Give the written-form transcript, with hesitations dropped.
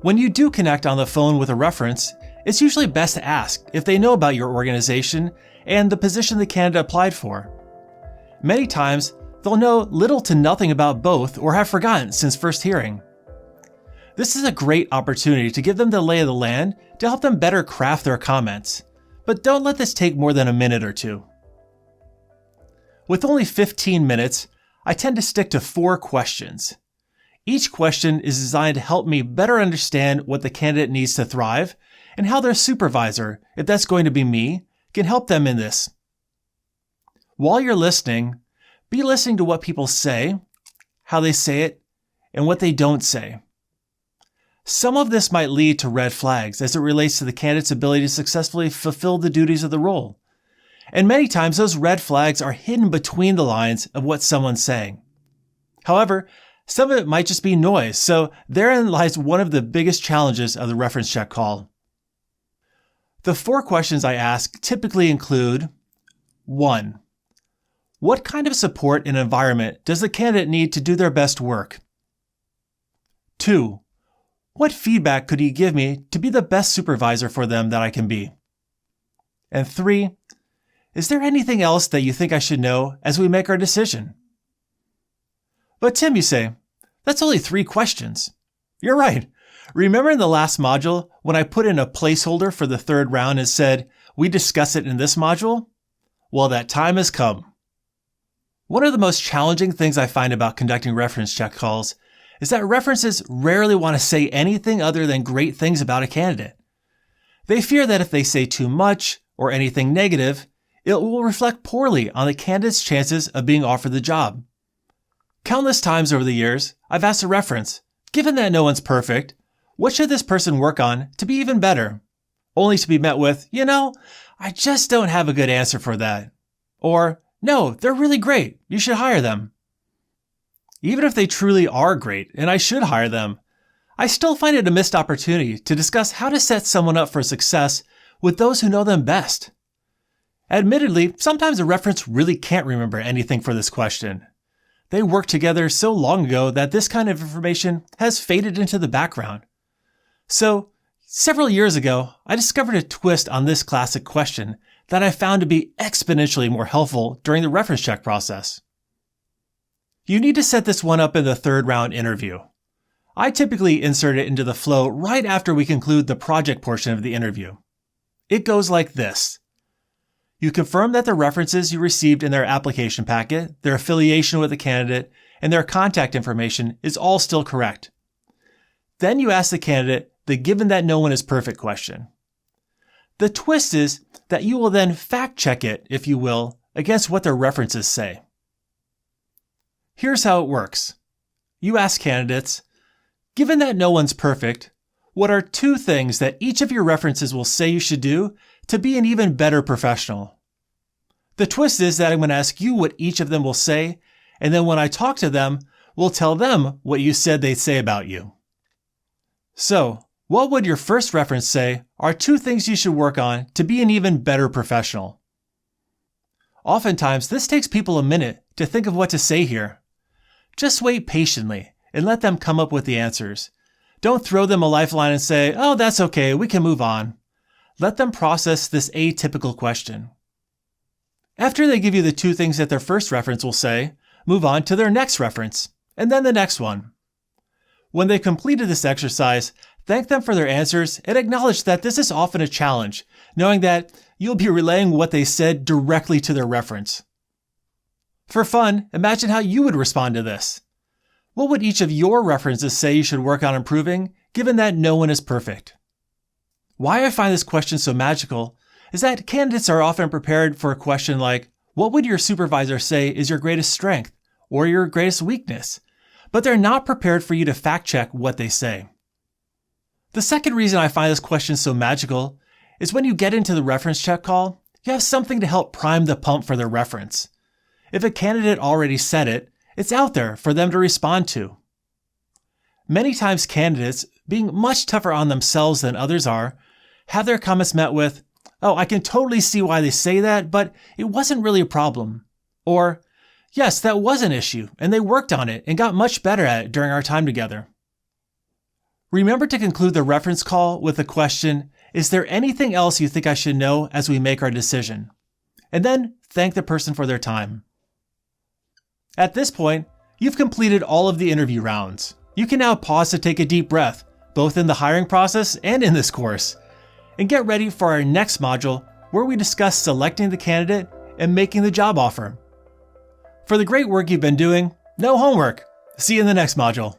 When you do connect on the phone with a reference, it's usually best to ask if they know about your organization and the position the candidate applied for. Many times, they'll know little to nothing about both or have forgotten since first hearing. This is a great opportunity to give them the lay of the land to help them better craft their comments, but don't let this take more than a minute or two. With only 15 minutes, I tend to stick to 4 questions. Each question is designed to help me better understand what the candidate needs to thrive and how their supervisor, if that's going to be me, can help them in this. While you're listening, be listening to what people say, how they say it, and what they don't say. Some of this might lead to red flags as it relates to the candidate's ability to successfully fulfill the duties of the role. And many times those red flags are hidden between the lines of what someone's saying. However, some of it might just be noise, so therein lies one of the biggest challenges of the reference check call. The 4 questions I ask typically include: 1. What kind of support and environment does the candidate need to do their best work? 2. What feedback could he give me to be the best supervisor for them that I can be? And 3. Is there anything else that you think I should know as we make our decision? But Tim, you say, that's only 3 questions. You're right. Remember in the last module when I put in a placeholder for the 3rd round and said, we discuss it in this module? Well, that time has come. One of the most challenging things I find about conducting reference check calls is that references rarely want to say anything other than great things about a candidate. They fear that if they say too much or anything negative, it will reflect poorly on the candidate's chances of being offered the job. Countless times over the years, I've asked a reference, given that no one's perfect, what should this person work on to be even better? Only to be met with, I just don't have a good answer for that. Or, no, they're really great. You should hire them. Even if they truly are great and I should hire them, I still find it a missed opportunity to discuss how to set someone up for success with those who know them best. Admittedly, sometimes a reference really can't remember anything for this question. They worked together so long ago that this kind of information has faded into the background. So, several years ago, I discovered a twist on this classic question that I found to be exponentially more helpful during the reference check process. You need to set this one up in the 3rd round interview. I typically insert it into the flow right after we conclude the project portion of the interview. It goes like this. You confirm that the references you received in their application packet, their affiliation with the candidate, and their contact information is all still correct. Then you ask the candidate the given that no one is perfect question. The twist is that you will then fact check it, if you will, against what their references say. Here's how it works. You ask candidates, given that no one's perfect, what are 2 things that each of your references will say you should do to be an even better professional? The twist is that I'm going to ask you what each of them will say, and then when I talk to them, we'll tell them what you said they'd say about you. So, what would your first reference say are 2 things you should work on to be an even better professional? Oftentimes, this takes people a minute to think of what to say here. Just wait patiently and let them come up with the answers. Don't throw them a lifeline and say, oh, that's okay, we can move on. Let them process this atypical question. After they give you the 2 things that their first reference will say, move on to their next reference, and then the next one. When they've completed this exercise, thank them for their answers and acknowledge that this is often a challenge, knowing that you'll be relaying what they said directly to their reference. For fun, imagine how you would respond to this. What would each of your references say you should work on improving, given that no one is perfect? Why I find this question so magical is that candidates are often prepared for a question like, what would your supervisor say is your greatest strength or your greatest weakness? But they're not prepared for you to fact check what they say. The second reason I find this question so magical is when you get into the reference check call, you have something to help prime the pump for their reference. If a candidate already said it, it's out there for them to respond to. Many times candidates, being much tougher on themselves than others are, have their comments met with, oh, I can totally see why they say that, but it wasn't really a problem. Or, yes, that was an issue, and they worked on it and got much better at it during our time together. Remember to conclude the reference call with the question, "Is there anything else you think I should know as we make our decision?" And then thank the person for their time. At this point, you've completed all of the interview rounds. You can now pause to take a deep breath, both in the hiring process and in this course, and get ready for our next module where we discuss selecting the candidate and making the job offer. For the great work you've been doing, no homework. See you in the next module.